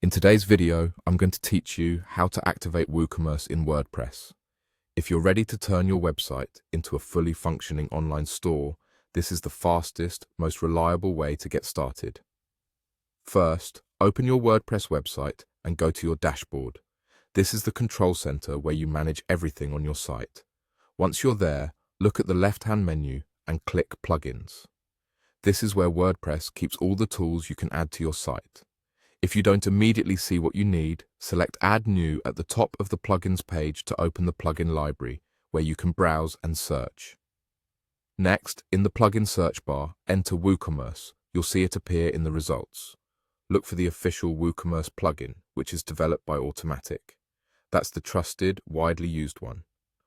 In today's video, I'm going to teach you how to activate WooCommerce in WordPress. If you're ready to turn your website into a fully functioning online store, this is the fastest, most reliable way to get started. First, open your WordPress website and go to your dashboard. This is the control center where you manage everything on your site. Once you're there, look at the left-hand menu and click Plugins. This is where WordPress keeps all the tools you can add to your site. If you don't immediately see what you need, select Add New at the top of the Plugins page to open the plugin library, where you can browse and search. Next, in the plugin search bar, enter WooCommerce. You'll see it appear in the results. Look for the official WooCommerce plugin, which is developed by Automatic. That's the trusted, widely used one.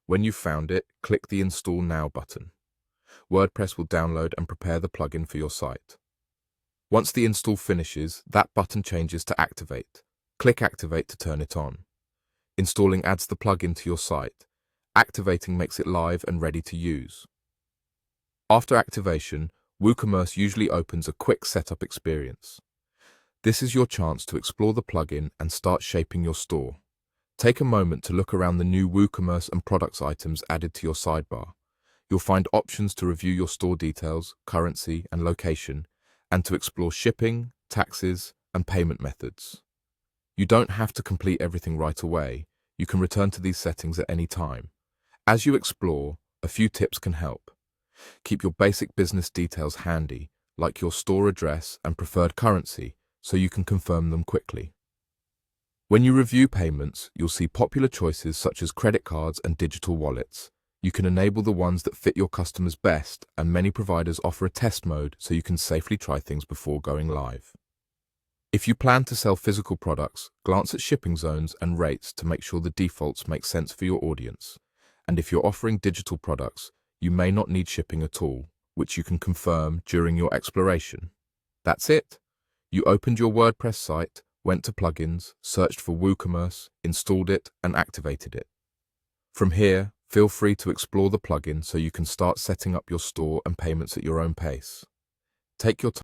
When you've found it, click the Install Now button. WordPress will download and prepare the plugin for your site. Once the install finishes, that button changes to Activate. Click Activate to turn it on. Installing adds the plugin to your site. Activating makes it live and ready to use. After activation, WooCommerce usually opens a quick setup experience. This is your chance to explore the plugin and start shaping your store. Take a moment to look around the new WooCommerce and products items added to your sidebar. You'll find options to review your store details, currency, and location, and to explore shipping, taxes, and payment methods. You don't have to complete everything right away. You can return to these settings at any time. As you explore, a few tips can help. Keep your basic business details handy, like your store address and preferred currency, so you can confirm them quickly. When you review payments, you'll see popular choices such as credit cards and digital wallets. You can enable the ones that fit your customers best, and many providers offer a test mode so you can safely try things before going live. If you plan to sell physical products, glance at shipping zones and rates to make sure the defaults make sense for your audience. And if you're offering digital products, you may not need shipping at all, which you can confirm during your exploration. That's it. You opened your WordPress site, went to Plugins, searched for WooCommerce, installed it, and activated it. From here, feel free to explore the plugin so you can start setting up your store and payments at your own pace. Take your time.